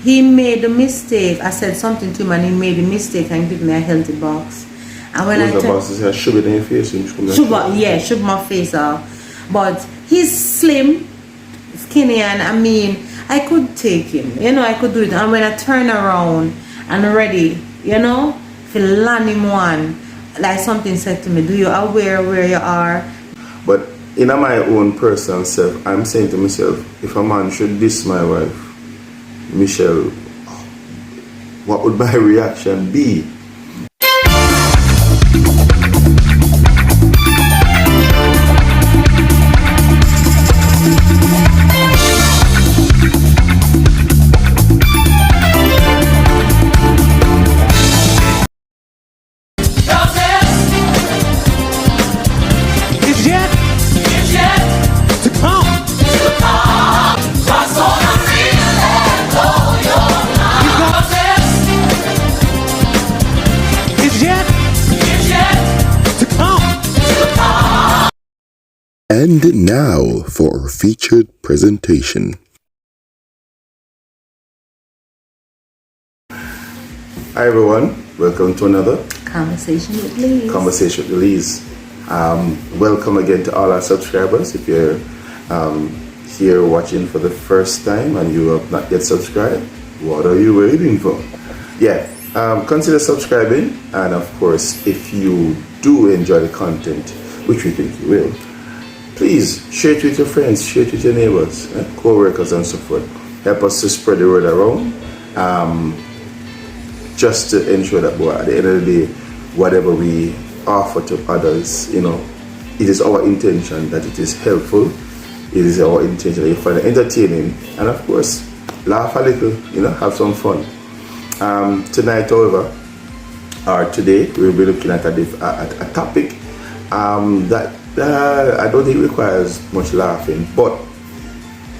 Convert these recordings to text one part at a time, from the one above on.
he made a mistake. I said something to him and he made a mistake and gave me a healthy box. And when I shove it in your face, shove my face off. But he's slim, skinny, and I mean, I could take him. I could do it. And when I turn around and ready, to land him one, like something said to me, do you aware where you are? But in my own personal self, I'm saying to myself, if a man should diss my wife, Michelle, what would my reaction be? And now for our featured presentation. Hi everyone, welcome to another Conversation with Lees. Conversation with Lees. Welcome again to all our subscribers. If you're here watching for the first time and you have not yet subscribed, what are you waiting for? Consider subscribing, and of course, if you do enjoy the content, which we think you will, please share it with your friends, share it with your neighbors, co-workers and so forth. Help us to spread the word around, just to ensure that at the end of the day, whatever we offer to others, it is our intention that it is helpful. It is our intention that you find it entertaining, and of course, laugh a little, have some fun. Tonight, however, or today, we'll be looking at a topic that I don't think requires much laughing, but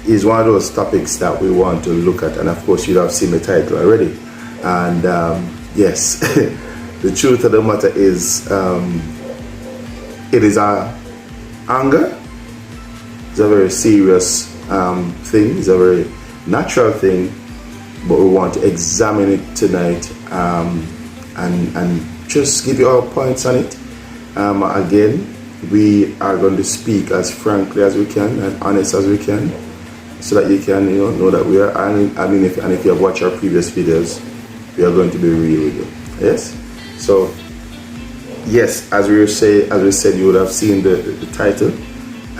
is one of those topics that we want to look at. And of course, you have seen the title already. And yes, the truth of the matter is, it is anger. It's a very serious thing. It's a very natural thing, but we want to examine it tonight and just give you our points on it. Again, we are going to speak as frankly as we can and honest as we can, so that you can know that we are. If you have watched our previous videos, we are going to be real with you. Yes. So yes, as we said, you would have seen the title,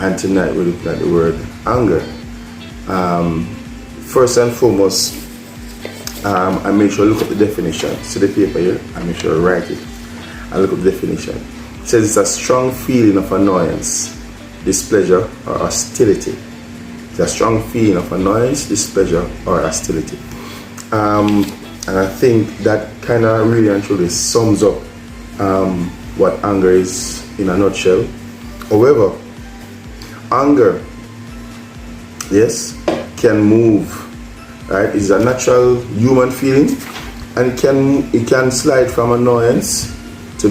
and tonight we're looking at the word anger. First and foremost, I make sure I look up the definition. See the paper here. I make sure I write it. I look up the definition. It says it's a strong feeling of annoyance, displeasure, or hostility. It's a strong feeling of annoyance, displeasure, or hostility. And I think that kind of really and truly sums up what anger is in a nutshell. However, anger, yes, can move. Right? It's a natural human feeling, and it can slide from annoyance to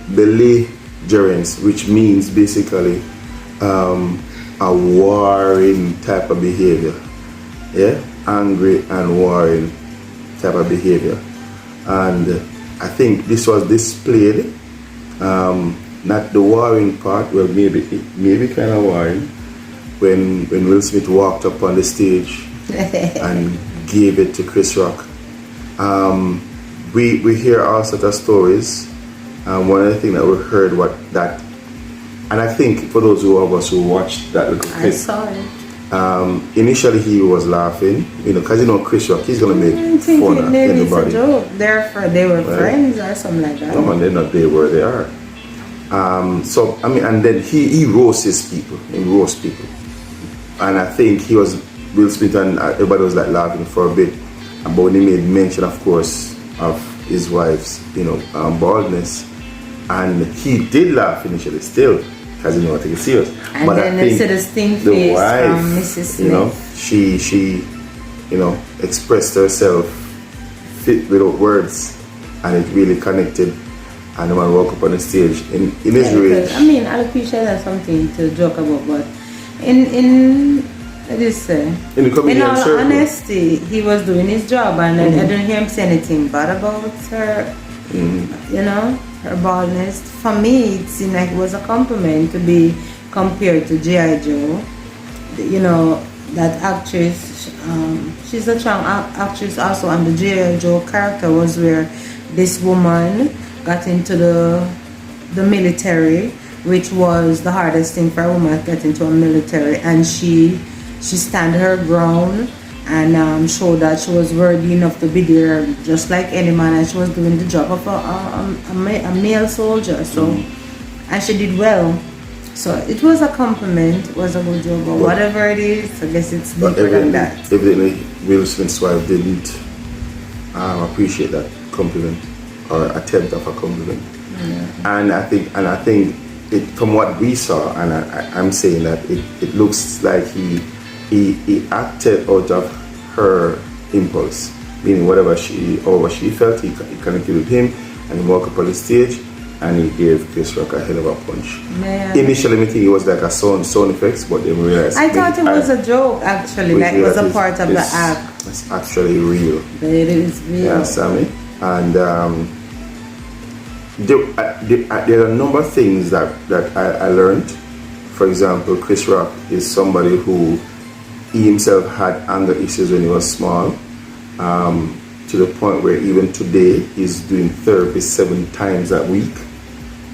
belligerence, which means basically a warring type of behavior. Yeah, angry and warring type of behavior. And I think this was displayed, not the warring part, well, maybe kind of warring, when Will Smith walked up on the stage and gave it to Chris Rock. We hear all sorts of stories. One of the things that we heard and I think for those of us who watched that little clip, I saw it. Initially he was laughing, because Chris Rock, he's gonna make fun of anybody. It's a joke. They were friends or something like that. No man, they're not there where they are. So I mean, and then he roasts people. He roasts people, and I think he was Will Smith, and everybody was like laughing for a bit. But when he made mention, of course, of his wife's, baldness, and he did laugh initially, still, because he didn't want to take it serious. And but then I think the stink the face wife, from Mrs. Smith, she expressed herself fit without words, and it really connected. And the man walked up on the stage in his rage. I mean, alopecia has something to joke about, but in I just say. In the In comedian all circle. honesty, he was doing his job, and I didn't hear him say anything bad about her. You know, her baldness. For me, it seemed like it was a compliment to be compared to G.I. Joe. You know, that actress, she's a strong actress also, and the G.I. Joe character was where this woman got into the military, which was the hardest thing for a woman to get into a military, and she stand her ground and showed that she was worthy enough to be there just like any man, and she was doing the job of a male soldier. So and she did well. So it was a compliment, it was a good job, but whatever it is, I guess it's deeper than that. Evidently, Will Smith's wife didn't appreciate that compliment or attempt of a compliment. And I think it, from what we saw, and I'm saying that it looks like he acted out of her impulse, meaning whatever she felt, he connected with him, and he walked up on the stage and he gave Chris Rock a hell of a punch. Yeah. Initially, I think it was like a sound effects, but then we realized I thought it was a joke actually, like it was a part of the act. It's actually real. But it is real. Yeah, Sammy. And there are a number of things that I learned. For example, Chris Rock is somebody who he himself had anger issues when he was small, to the point where even today he's doing therapy 7 times a week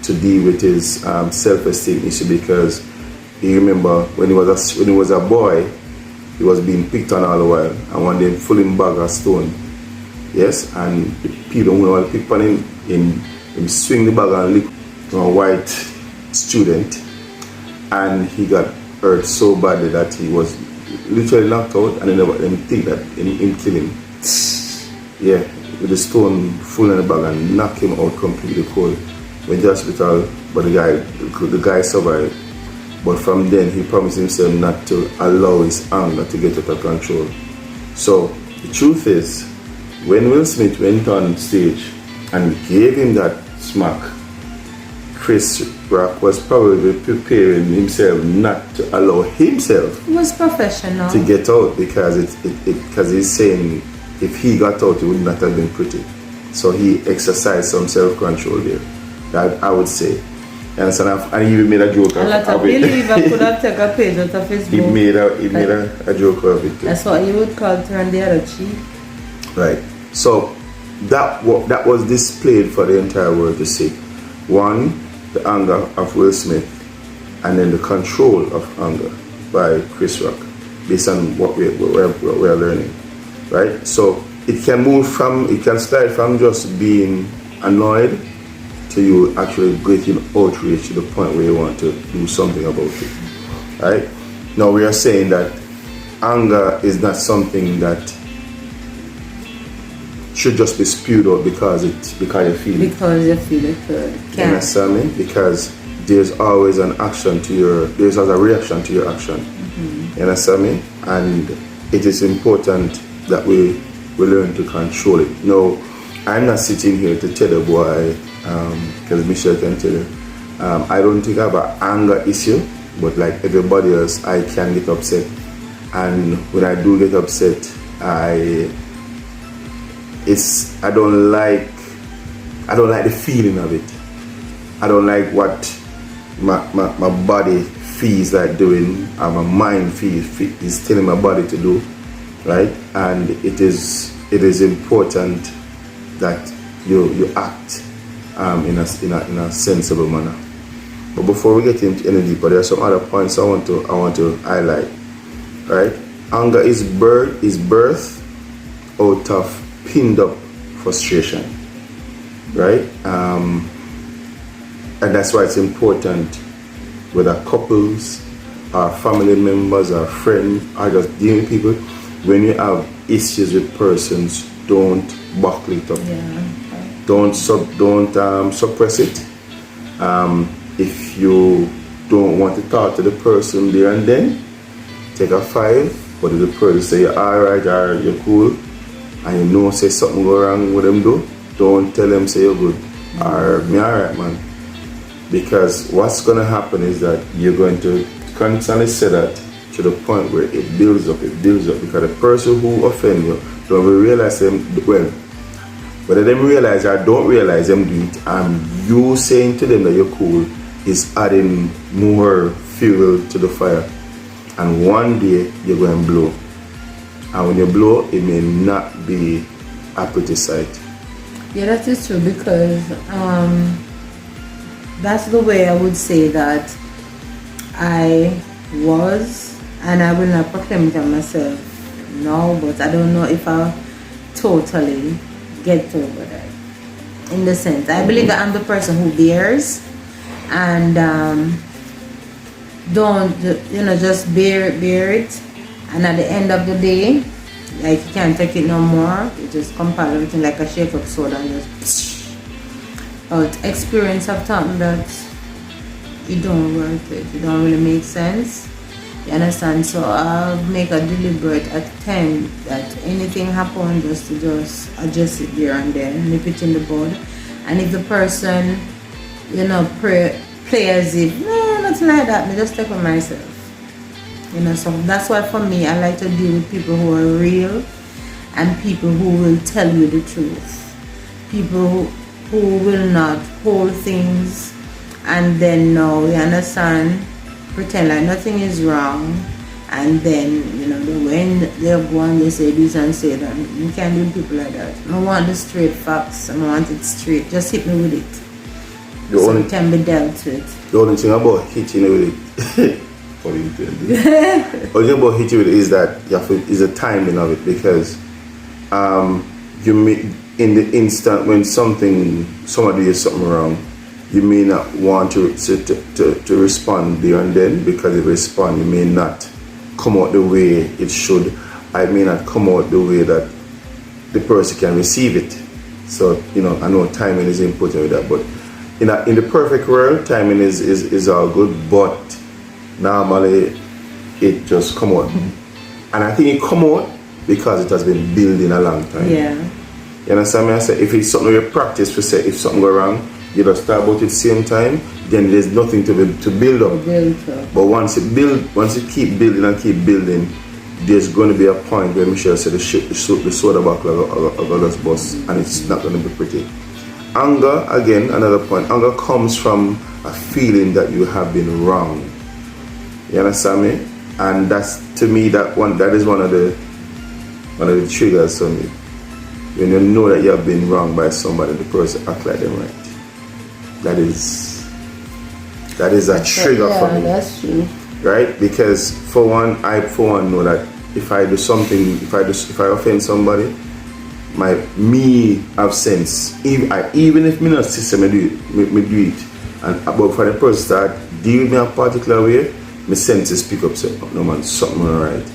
to deal with his self-esteem issue, because you remember when he was a boy, he was being picked on all the while, and one day full him bag of stone. Yes, and the people who want to pick on him swing the bag and lick a white student, and he got hurt so badly that he was literally knocked out, and they never think that him kill him. Yeah, with the stone full in the bag and knock him out completely cold. Went to the hospital, but the guy survived. But from then he promised himself not to allow his anger to get out of control. So the truth is, when Will Smith went on stage and gave him that smack, Chris Rock was probably preparing himself not to allow himself It was professional. to get out, because because he's saying if he got out, it would not have been pretty. So he exercised some self-control there, that I would say. And he even made a joke a lot of believers could have taken a page out of his book. He made a joke of it. That's what you would call turn the other cheek. Right. So that was displayed for the entire world to see. One, the anger of Will Smith, and then the control of anger by Chris Rock, based on what we are learning. Right. So it can slide from just being annoyed to you actually getting outraged to the point where you want to do something about it. Right? Now we are saying that anger is not something that should just be spewed out because you feel it. Because you feel it. You understand me? Because there's always a reaction to your action. You understand me? And it is important that we learn to control it. No, I'm not sitting here to tell the boy, because Michelle can tell you, I don't think I have an anger issue, but like everybody else, I can get upset. And when I do get upset, I don't like the feeling of it. I don't like what my body feels like doing, and my mind is telling my body to do, right? And it is important that you act in a sensible manner. But before we get into any deeper, there are some other points I want to highlight. Right? Anger is birth out of pinned up frustration. Right? And that's why it's important, whether couples, or family members, or friends, or just dealing with people, when you have issues with persons, don't buckle it up. Yeah. Don't suppress it. If you don't want to talk to the person there and then, take a 5. But if the person say you're alright or you're cool, and you know say something go wrong with them do, don't tell them say you're good or me alright, man. Because what's gonna happen is that you're going to constantly say that to the point where it builds up, because the person who offend you don't realize them, well, whether they realize or don't realize them do it, and you saying to them that you're cool is adding more fuel to the fire. And one day you're going to blow. And when you blow, it may not be a pretty sight. Yeah, that is true, because that's the way I would say that I was, and I will not proclaim it on myself now, but I don't know if I'll totally get over that. In the sense, I believe that I'm the person who bears and don't, just bear it, and at the end of the day, like, you can't take it no more. You just compile everything like a shake up soda and just but experience have taught me that it don't work. It don't really make sense. You understand? So I'll make a deliberate attempt that anything happen just to just adjust it there and there, nip it in the bud. And if the person, play as if no, nothing like that, I just take on myself. So that's why for me, I like to deal with people who are real and people who will tell you the truth. People who will not hold things and then you understand, pretend like nothing is wrong, and then when they go and they say this and say that. You can't do people like that. I want the straight facts. I want it straight. Just hit me with it. So it can be dealt with. The only thing about hitting it with it what are you doing? The only thing about hitting with it is that is the timing of it, because you may, in the instant when somebody does something wrong, you may not want to respond there and then, because if you respond, you may not come out the way it should. I may not come out the way that the person can receive it. So I know timing is important with that, but in the perfect world, timing is all good, but normally it just come out. And I think it come out because it has been building a long time. Yeah. You understand me? I say if it's something you practice, for say if something go wrong, you just start about it at the same time, then there's nothing to build up. But once you keep building and keep building, there's going to be a point where Michelle said the soda bottle are going to bust, and it's not going to be pretty. Anger, again, another point. Anger comes from a feeling that you have been wrong. You understand me? And that's, to me, that is one of the triggers for me. When you know that you have been wronged by somebody, the person act like them right. That is a trigger for me. That's true. Right? Because for one, I know that if I do something, if I offend somebody, me have sense. Even if me not system me do it, and but for the person start deal with me a particular way, my senses pick up, say, no man, something alright,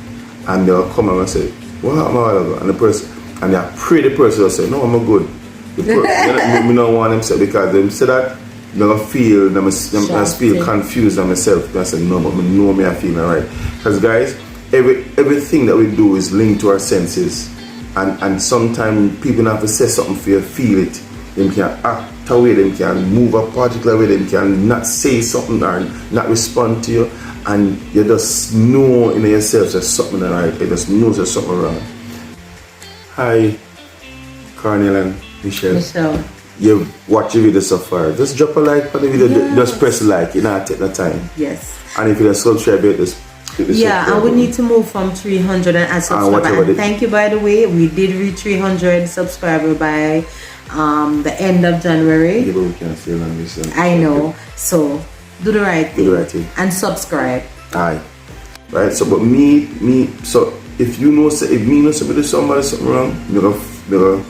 and they'll come and say, what happened? And the person, and I pray the person will say, no, I'm good. Me don't want them say, because them say that I'm gonna feel confused on myself. I say no, but I know me I feel alright. Because guys, everything that we do is linked to our senses. And sometimes people have to say something for you, feel it. They can act a way, they can move a particular way, they can not say something or not respond to you, and you just know in yourself there's something right. You just know there's something wrong. Hi, Cornel and Michelle. You watch the video so far. Just drop a like for the video. Yes. Just press like. You know, take the time. Yes. And if you're subscribed, just and we need to move from 300 and add subscribers. And thank you, by the way. We did reach 300 subscribers by the end of January. Yeah, but we can't stay long this. I know. So do the right thing. Do the right thing. And subscribe. Aye. Right. So, but me. So if me know somebody something wrong, me gonna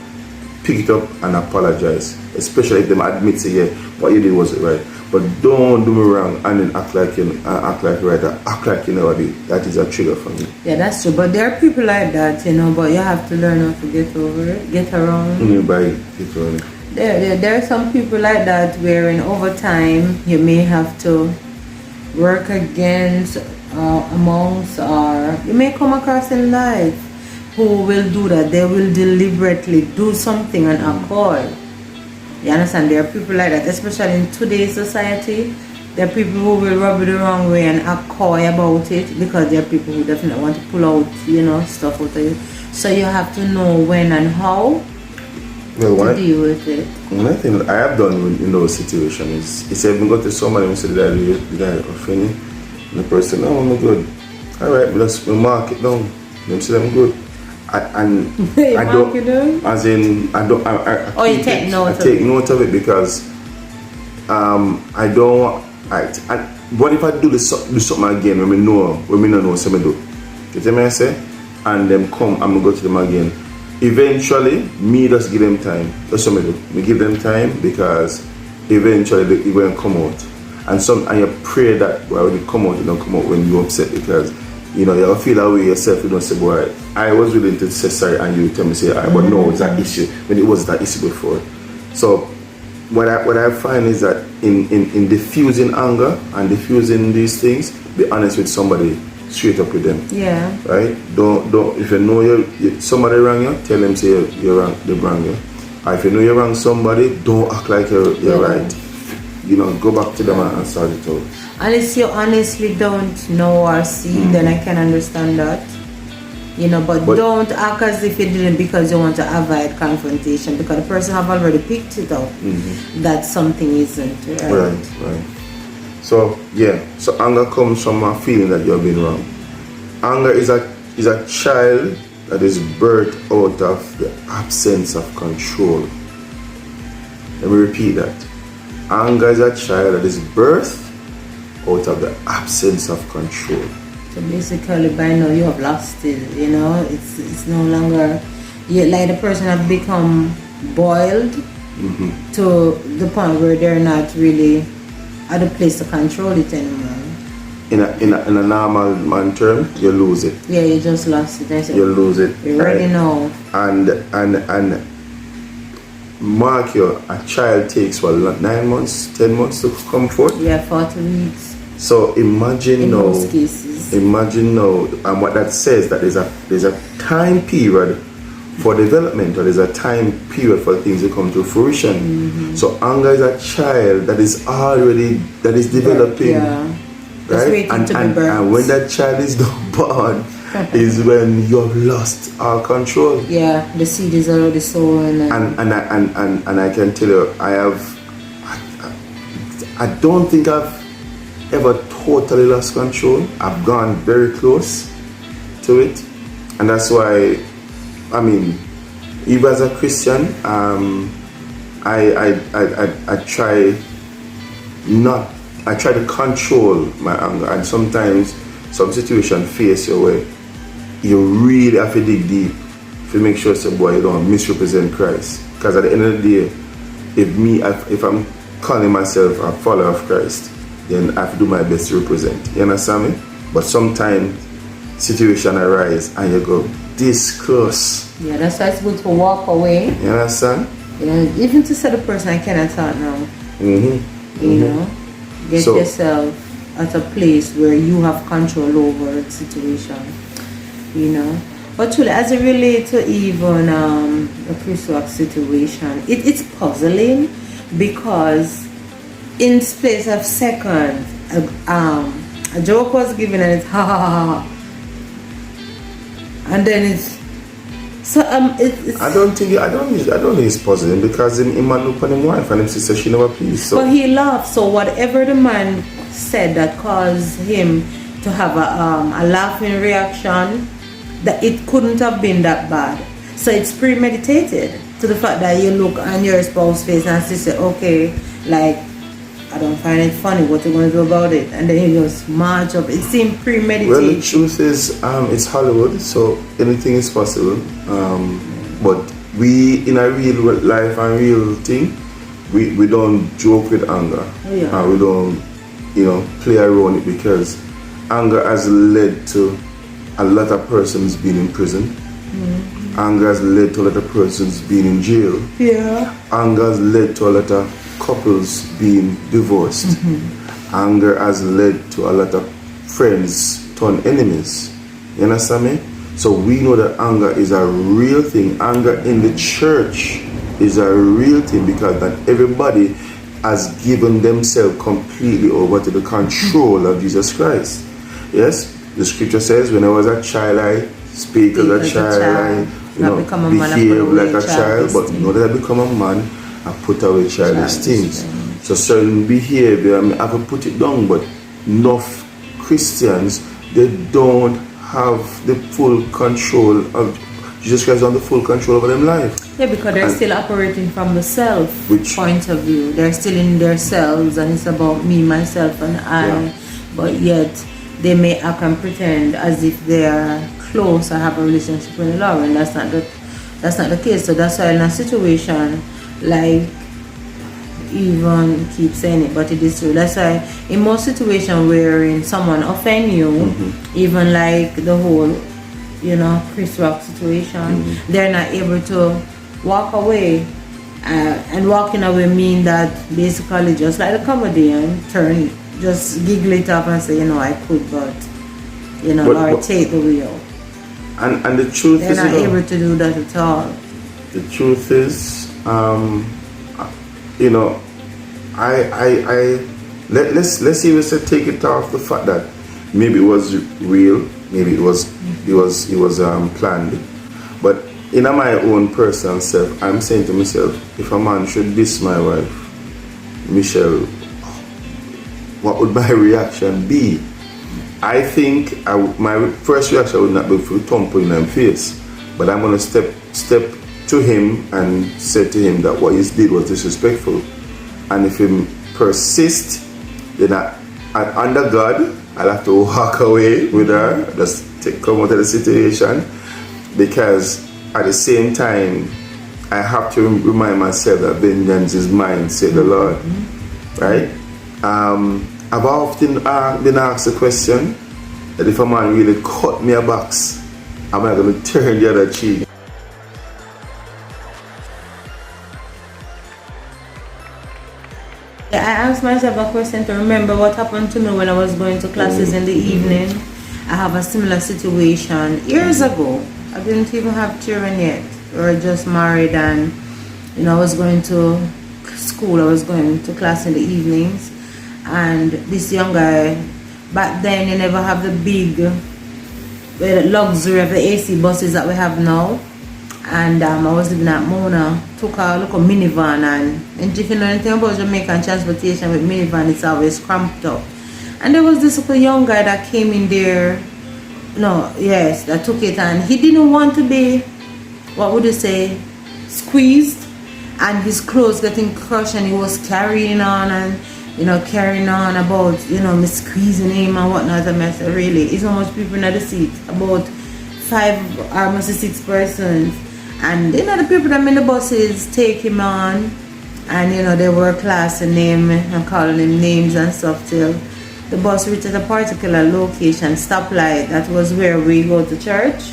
pick it up and apologize. Especially if them admit say, yeah, what you did wasn't right. But don't do me wrong and then act like you act like right, or act like you never did. That is a trigger for me. Yeah, that's true. But there are people like that, but you have to learn how to get over it, get around. There are some people like that where over time you may have to work against, amongst, or you may come across in life who will do that. They will deliberately do something and accord. You understand? There are people like that, especially in today's society. There are people who will rub it the wrong way and act coy about it, because there are people who definitely want to pull out, stuff out of you. So you have to know when and how to deal with it. One thing that I have done in those situations is if I go to somebody and say that the guy offending, and the person, no, I'm good. Alright, let's mark it down. Them say I'm good. I don't, as in, I don't, I you take note of it. I take note of it because I don't want, what if I do something again when we don't know something do? You see what I say? And them come, I'm going to go to them again. Eventually, me just give them time. That's what I do. We give them time because eventually it will come out. And you pray that when it come out, it don't come out when you're upset, because you feel that way yourself. You don't say, boy, I was willing to say sorry, and you tell me say, but no, it's that issue when it was that issue before. So what I find is that in diffusing anger and diffusing these things, be honest with somebody, straight up with them. Yeah. Right? Don't if you know somebody wrong you, tell them say you're wrong, they wrong you. Or if you know you're wrong somebody, don't act like you're right. Go back to them and start it out. Unless you honestly don't know or see, then I can understand that. But don't act as if you didn't because you want to avoid confrontation, because the person have already picked it up that something isn't right. Right. So anger comes from a feeling that you've been wrong. Anger is a child that is birthed out of the absence of control. Let me repeat that. Anger is a child that is birthed out of the absence of control. So basically, by now you have lost it. It's no longer, like the person have become boiled to the point where they're not really at a place to control it anymore. In a normal man term, you lose it. Yeah, you just lost it. You lose it. You already know. And mark a child takes 9 months, 10 months to come forth. Yeah, 40 weeks. So imagine in now. Most cases. Imagine now, and what that says that there's a time period for development, or there's a time period for things to come to fruition. So anger is a child that is developing. Yeah. Right? And when that child is not born is when you have lost all control. Yeah, the seed is already sown. And I can tell you, I don't think I've ever totally lost control. I've gone very close to it, and that's why, even as a Christian, I try to control my anger, and sometimes some situation face you where you really have to dig deep to make sure, say, boy, you don't misrepresent Christ. Because at the end of the day, if I'm calling myself a follower of Christ, then I have to do my best to represent. You understand me? But sometimes situation arise and you go this close. Yeah, that's why it's good to walk away. You understand? Even to say the person, I cannot talk now. Get yourself at a place where you have control over the situation. But truly, as it relates to even the Chris Rock situation, it's puzzling, because in space of seconds, a joke was given and it's ha ha ha ha, and then it's so it's. I don't think it's puzzling, because him man look on him wife and him sister she never pleased. So. But he laughed. So whatever the man said that caused him to have a laughing reaction, that it couldn't have been that bad. So it's premeditated, to the fact that you look on your spouse's face and she say, okay, like, I don't find it funny, what you going to do about it? And then he goes march up. It seemed premeditated. Well, the truth is, it's Hollywood, so anything is possible. But we, in a real life and real thing, we don't joke with anger. We don't, play around it, because anger has led to a lot of persons being in prison. Anger has led to a lot of persons being in jail. Yeah. Anger has led to a lot of couples being divorced. Anger has led to a lot of friends turn enemies. You understand me? So we know that anger is a real thing. Anger in the church is a real thing, because not everybody has given themselves completely over to the control of Jesus Christ. Yes, the scripture says, when I was a child, I spake as a child, I behave like a child, but now that I become a man, I put away childish things. So certain behavior, I mean, I can put it down, but enough Christians, they don't have the full control of Jesus Christ, on the full control over their life. Yeah, because they're still operating from the self point of view. They're still in their selves, and it's about me, myself, and I. Yeah. But yet, they may act and pretend as if they are close or have a relationship with the Lord, and that's not the case. So that's why in a situation like, even keep saying it, but it is true. That's why in most situations wherein someone offend you, even like the whole, Chris Rock situation, they're not able to walk away. And walking away mean that basically just like the comedian, just giggle it up and say, I could, but Lord, take the wheel. And the truth they're is, not able to do that at all. The truth is, let's even say take it off the fact that maybe it was real, maybe it was planned, but in my own personal self, I'm saying to myself, if a man should diss my wife, Michelle, what would my reaction be? I think my first reaction would not be to thump in his face, but I'm gonna step to him and say to him that what he did was disrespectful. And if he persists, then under God, I'll have to walk away with her, just come out of the situation, because at the same time, I have to remind myself that vengeance is mine, said the Lord. Right? I've often been asked the question that if a man really cut me a box, am I going to turn the other cheek? I asked myself a question to remember what happened to me when I was going to classes in the evening. I have a similar situation years ago. I didn't even have children yet. We were just married, and I was going to school. I was going to class in the evenings, and this young guy, back then you never have the big luxury of the AC buses that we have now. And I was living at Mona, took a local minivan, and if you know anything about Jamaican transportation with minivan, it's always cramped up. And there was this little young guy that came in there, that took it, and he didn't want to be, what would you say, squeezed, and his clothes getting crushed, and he was carrying on about, me squeezing him and whatnot. And I said, really, it's not much people in the seat, about 5 or 6 persons. And the people that in the buses take him on, and they were classing him and calling him names and stuff till the bus reached at a particular location, stoplight, that was where we go to church,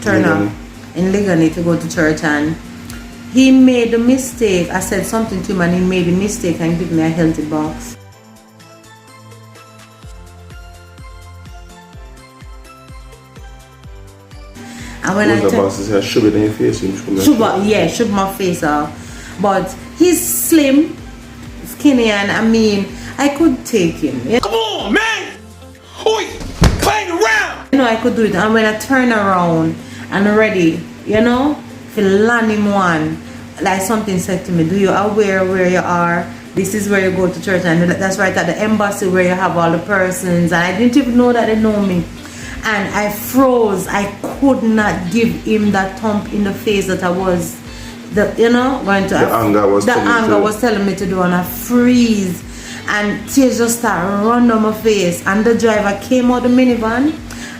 turn up in Legany to go to church, and he made the mistake. I said something to him and he made the mistake and gave me a healthy box. And when shove it in your face, shove my face off. But he's slim, skinny, and I could take him. Come on, man! Oi! Playing around! I could do it. And when I turn around and ready, to land him one, like something said to me, do you aware where you are? This is where you go to church, and that's right at the embassy where you have all the persons. And I didn't even know that they know me. And I froze. I could not give him that thump in the face that I was, going to. The anger was telling me to do, and I freeze. And tears just started running down my face. And the driver came out the minivan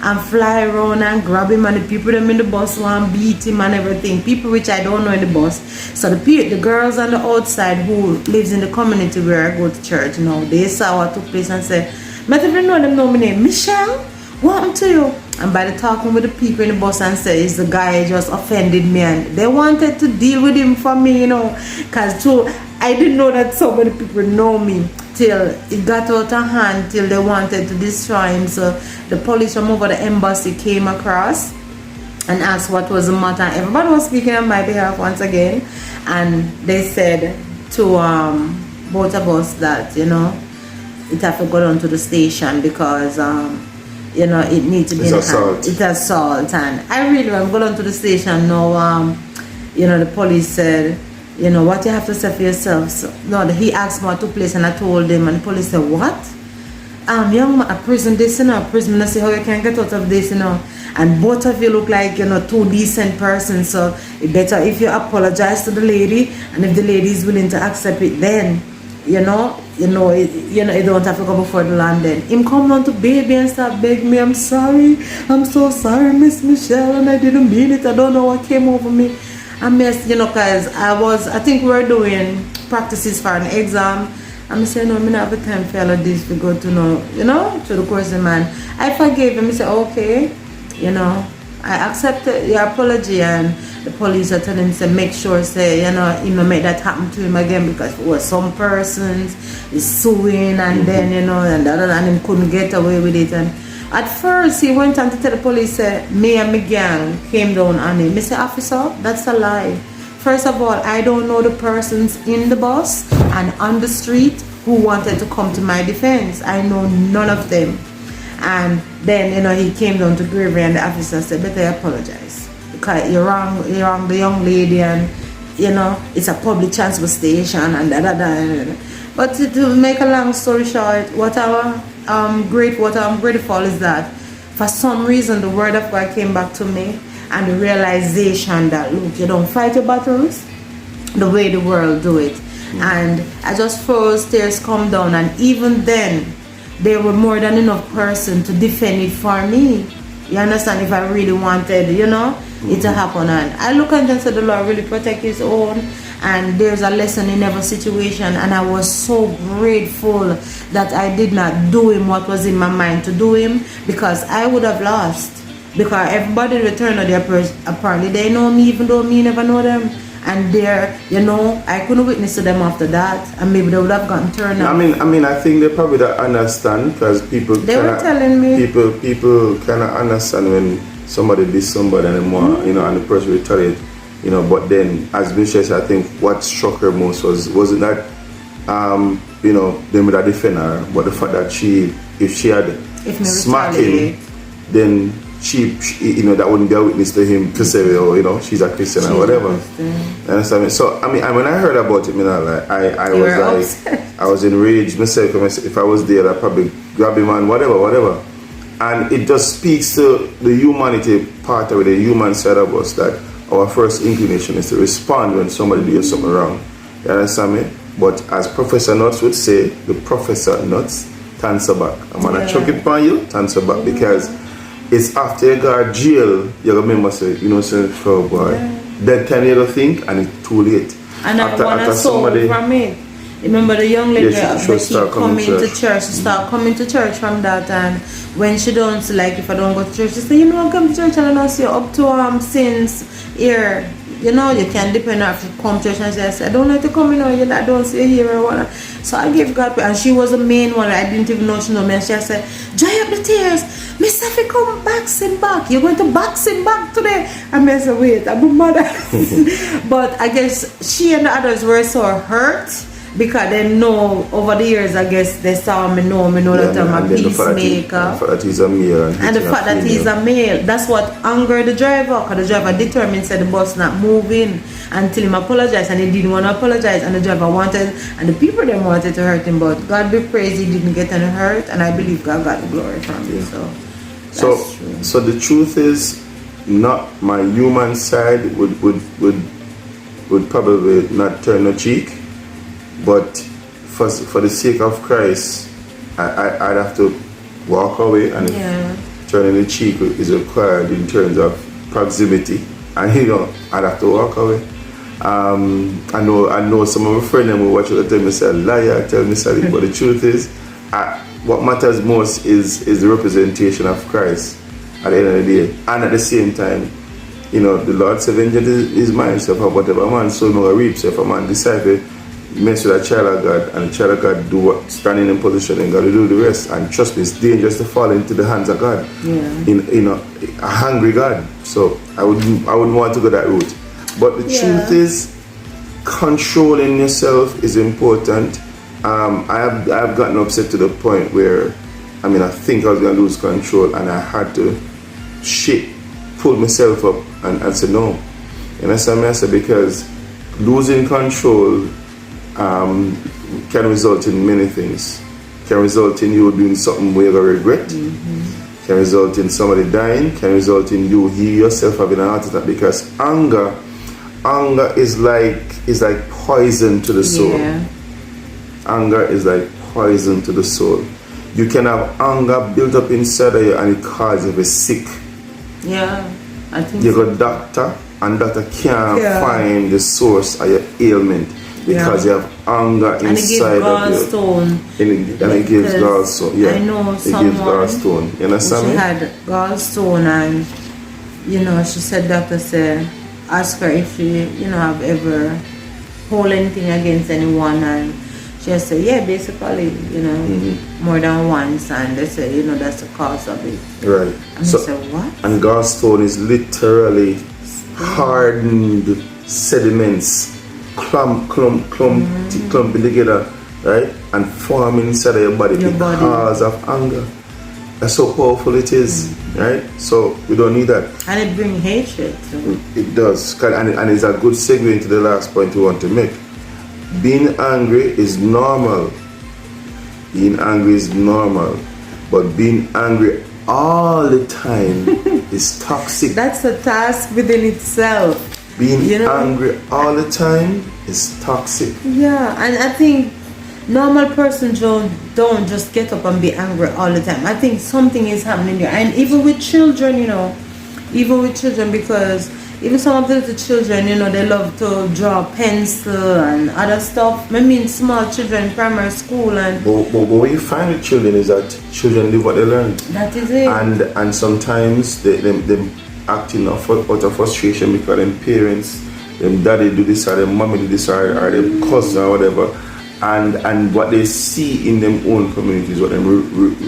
and fly around and grab him, and the people them in the bus want to beat him and everything. People which I don't know in the bus. So the girls on the outside who lives in the community where I go to church now, they saw what took place and said, "But if you know them, know my name, Michelle. What happened to you?" And by the talking with the people in the bus and said, "It's the guy just offended me," and they wanted to deal with him for me, because I didn't know that so many people know me till it got out of hand, till they wanted to destroy him. So the police from over the embassy came across and asked what was the matter. Everybody was speaking on my behalf once again, and they said to both of us that, you know, it have to go down to the station because you know, it needs to be It's assault. It's assault. And I really want to go down to the station now. You know, the police said, you know, what you have to say for yourself. So, no, he asked me what took place and I told him, and the police said, what? Young man, a prison this, you know, a prison, I say, how you can get out of this, you know. And both of you look like, you know, two decent persons, so it better if you apologize to the lady, and if the lady is willing to accept it, then, you don't have to go before the land then. Him come down to baby and start begging me, I'm sorry, I'm so sorry, Miss Michelle, and I didn't mean it, I don't know what came over me. I missed, you know, because I think we were doing practices for an exam. I'm saying, no, I don't have the time for all of this to go to know, you know, to the course, man. I forgave him. I said, okay, you know, I accepted your apology, and the police are telling him to make sure, say, you know, he may make that happen to him again, because it was some persons is suing, and then, you know, and the other, and him couldn't get away with it. And at first, he went on to tell the police, me and my gang came down on him. I said, officer, that's a lie. First of all, I don't know the persons in the bus and on the street who wanted to come to my defense. I know none of them. And then, you know, he came down to Gravy, and the officer said, better apologize, because you're wrong the young lady, and, you know, it's a public transport station, and da. But to make a long story short, what I'm grateful is that for some reason the word of God came back to me, and the realization that, look, you don't fight your battles the way the world do it. And I just froze, tears come down, and even then there were more than enough person to defend it for me. You understand? If I really wanted, you know, it to happen. And I look and say the Lord really protect his own, and there's a lesson in every situation. And I was so grateful that I did not do him what was in my mind to do him, because I would have lost. Because everybody returned to their apparently they know me, even though me never know them. And there, you know, I couldn't witness to them after that, and maybe they would have gotten turned out. I mean, I think they probably don't understand, because people. They were telling me. People cannot understand when somebody did somebody and more, you know, and the person retaliate, you know. But then, as Michelle said, I think what struck her most wasn't that, you know, them would have defend her, but the fact that if she had smacked him, then she, you know, that wouldn't be a witness to him to say, oh, you know, she's a Christian or whatever. Understand me? So I mean, when I heard about it, I was enraged myself. If I was there, I'd probably grab him and whatever. And it just speaks to the humanity part of it, the human side of us, that our first inclination is to respond when somebody does something wrong. You understand me? But as Professor Nuts would say, the Professor Nuts, answer back. I'm gonna chuck it on you, answer back, because it's after you got jail, you remember, say, you know, say, oh boy, that time you don't think, and it's too late. And I want to solve from it. Remember the young lady she start coming to church. She start coming to church from that, and when she don't, like, if I don't go to church, she say, you know, I come to church and I don't see you up to since here. You know, you can depend on if you come to church and say, I don't like to come in, I don't see you here or what. So I gave God, and she was the main one. I didn't even know she know me, and she said, dry up the tears. Miss Effie, come boxing back. You're going to boxing back today. And I said, wait, I'm mother. But I guess she and the others were so hurt, because they know over the years, I guess they saw me know that I'm a peacemaker. The fact that he's a male. And the fact that he's a male, that's what angered the driver, because the driver determined said the bus not moving until him apologized, and he didn't want to apologize, and the driver wanted, and the people then wanted to hurt him, but God be praised, he didn't get any hurt, and I believe God got the glory from it. So the truth is, not my human side would probably not turn a cheek. But for the sake of Christ, I'd have to walk away, and if turning the cheek is required in terms of proximity, and you know, I'd have to walk away. I know some of my friends will watch it and tell me, say, liar, tell me something, but the truth is, what matters most is the representation of Christ at the end of the day. And at the same time, you know, the Lord said, vengeance is mine, so for whatever man so no reap, so if a man decide mess with a child of God, and the child of God do what, standing in position, and God will do the rest. And trust me, it's dangerous to fall into the hands of God. In a hungry God. So I wouldn't want to go that route. But the truth is, controlling yourself is important, I have gotten upset to the point where, I mean, I think I was going to lose control, and I had to pull myself up and say no. You understand me? I said, because losing control can result in many things. Can result in you doing something where you regret. Can result in somebody dying. Can result in you yourself having an heart attack, because anger is like poison to the soul. Yeah. Anger is like poison to the soul. You can have anger built up inside of you, and it causes you to be sick. Yeah, I think You so. go doctor, and doctor can't find the source of your ailment, because you have anger And it gives inside of you. gallstone. And it gives gallstone. Yeah, I know it gives someone gallstone. You understand she me? had gallstone, and she said, doctor said, ask her if she have ever hold anything against anyone, and she just said, yeah, basically, more than once, and they said, that's the cause of it. Right. And I said, what? And gallstone is literally hardened sediments clumping together, right, and forming inside of your body because of anger. That's how powerful it is, right? So we don't need that. And it brings hatred too. It does, and it's a good segue into the last point we want to make. Being angry is normal. Being angry is normal, but being angry all the time is toxic. That's a task within itself. Being angry all the time is toxic. Yeah, and I think normal person don't just get up and be angry all the time. I think something is happening there, and even with children, because even some of the little children, they love to draw pencil and other stuff. I mean, small children, primary school, and but what you find with children is that children live what they learn. that is it. And sometimes they acting out of frustration because them parents, them daddy do this or them mommy do this or them cousin or whatever, and what they see in them own communities, what them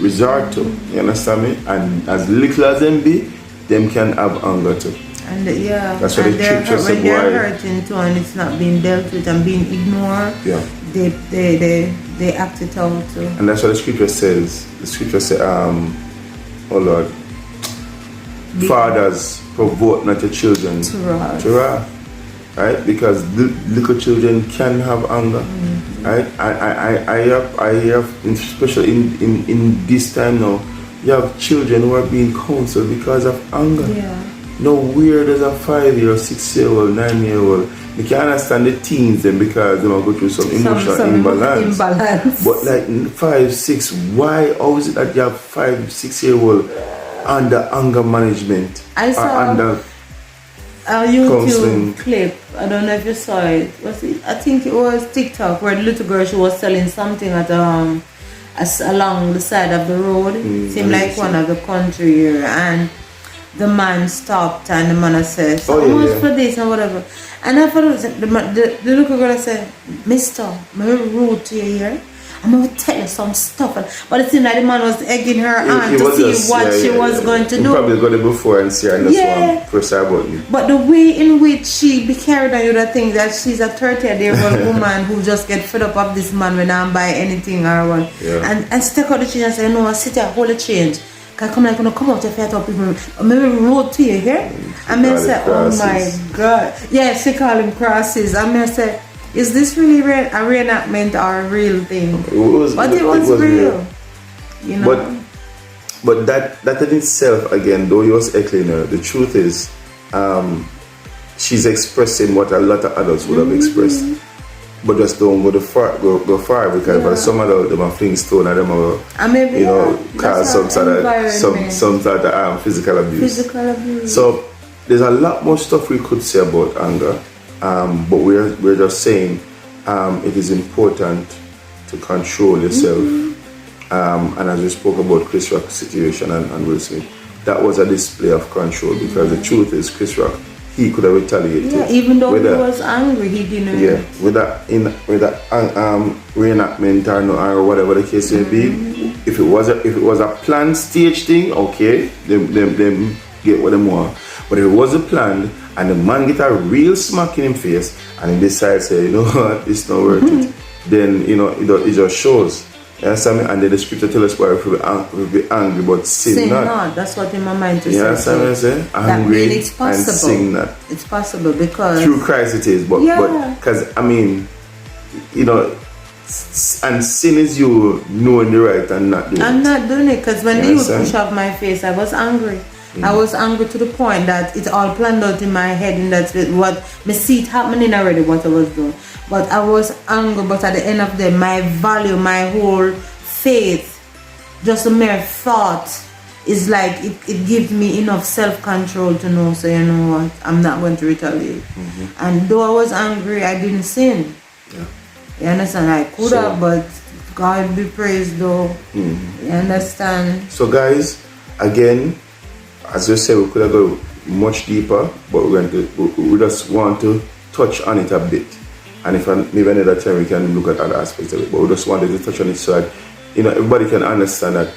resort to. You understand me? And as little as them be, them can have anger too. And that's what and when they're why hurting too, and it's not being dealt with and being ignored, they act it out too. And that's what the scripture says. The scripture says, oh Lord, fathers, provoke not your children to wrath. Right? Because little children can have anger. Right? I have, especially in this time now, you have children who are being counseled because of anger. Yeah. No, where does a 5-year-old, 6-year-old, 9-year-old, you can understand the teens then because they go through some emotional imbalance. But like 5, 6, how is it that you have 5, 6-year-old under anger management? I saw under a YouTube counseling clip. I don't know if you saw it. I think it was TikTok, where the little girl, she was selling something at along the side of the road. Seemed like one of the country here, and the man stopped, and the man said, so much for this and whatever. And I thought the little girl said, Mister, I'm rude to you here. I'm going to tell you some stuff. But it seemed like the man was egging her on to see what she was going to do. Probably got it before and see her and that's one press her button. But the way in which she be carried on, you would think that she's a 30-year-old woman who just get fed up of this man when I buy anything or one. Yeah. And stick out the change and say, no, sit there, hold the change. Cause come like, come out if you talk people, maybe road to you here. And I say, oh my God. Yeah, she call him crosses. And I say, is this really a reenactment or a real thing? It was real. You know? But that in itself, again, though you was echoing her, the truth is, she's expressing what a lot of adults would have expressed. But just don't go far because for some adults them are fling stone and them are cause some sort of physical abuse. So there's a lot more stuff we could say about anger, but we're just saying it is important to control yourself. And as we spoke about Chris Rock's situation and Will Smith, that was a display of control because the truth is Chris Rock, he could have retaliated. Yeah, even though he was angry, he didn't. Yeah, with that reenactment or whatever the case may be, if it was a planned stage thing, okay, them get what they want. But if it was a planned and the man get a real smack in his face and he decides, say, you know what, it's not worth it. then you know it just shows. You understand me? And then the scripture tells us why we will be angry, but sin not. That's what in my mind to You say. understand what I'm saying? Angry it's possible. and sin not. It's possible because Through Christ it is, but because I mean, you know, and sin is you knowing the right and not doing it. I'm not doing it because when You they would understand? push off my face, I was angry. I was angry to the point that it all planned out in my head, and that's what me see it happening already, what I was doing. But I was angry, but at the end of the day, my value, my whole faith, just a mere thought is like it gives me enough self-control to know, so you know what, I'm not going to retaliate. And though I was angry, I didn't sin. You understand? I could have, but God be praised though. You understand? So guys, again, as you said, we could have gone much deeper, but we just want to touch on it a bit. And if maybe another time we can look at other aspects of it, but we just wanted to touch on it so that you know everybody can understand that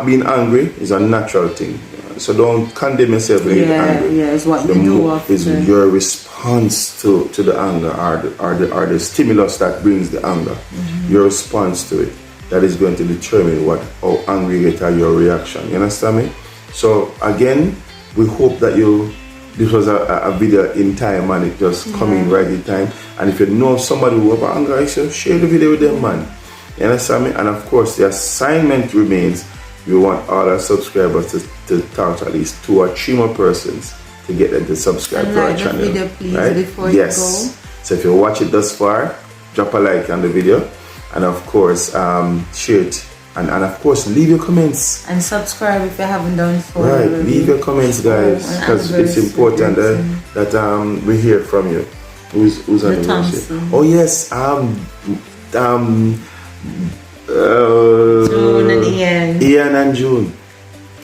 being angry is a natural thing. So don't condemn yourself when you're angry. Yeah, it's what you do often. It's your response to the anger or the stimulus that brings the anger. Your response to it that is going to determine how angry you get or your reaction. You understand me? So again, we hope that this was a video in time and it just coming right in time. And if you know somebody who have anger, share the video with them, man. You understand me? And of course, the assignment remains. We want all our subscribers to talk to at least 2 or 3 more persons to get them to subscribe to our channel. Video, please, right? before you go. So if you watch it thus far, drop a like on the video, and of course, share it. And of course, leave your comments. And subscribe if you haven't done so. Right, leave your comments, guys, because it's important that we hear from you. Who's on the Thompson. Oh yes, June and Ian. Ian and June.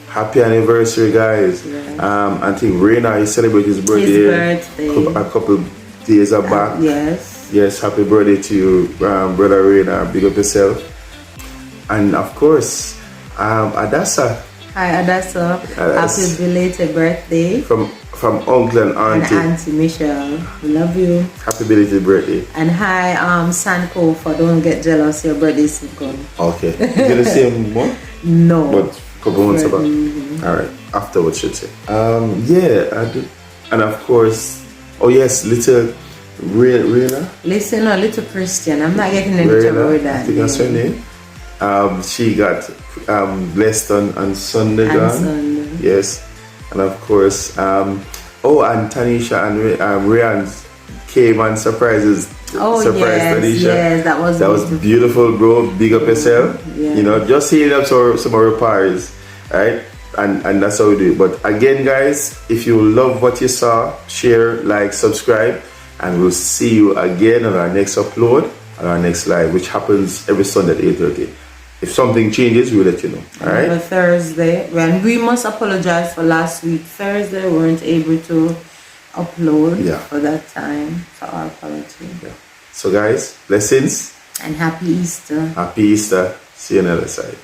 Happy anniversary, guys. I think Raina is celebrating his birthday. A couple days back. Yes, happy birthday to you, brother Raina. Big up yourself. And of course, Adassa. Hi Adassa. Happy belated birthday. From Uncle and Auntie. And Auntie Michelle. We love you. Happy belated birthday. And hi Sanko for don't get jealous, your birthday is gone. Okay. Is it the same one? No. But a couple months back. Alright. Afterwards should say. Yeah, I do. And of course, oh yes, little Rena. Listen, no, little Christian. I'm not getting any trouble with that. I think that's her name. She got blessed on Sunday, John. Yes. And of course, and Tanisha and Ryan came and surprised Tanisha. Yes, that was beautiful, bro. Big up yourself. You know, just healing up some of our parties, right? And that's how we do it. But again, guys, if you love what you saw, share, like, subscribe, and we'll see you again on our next upload, on our next live, which happens every Sunday at 8:30. If something changes, we'll let you know. Alright? On Thursday, when we must apologize for last week. Thursday, we weren't able to upload for that time. So our apology. So guys, blessings. And happy Easter. Happy Easter. See you on the other side.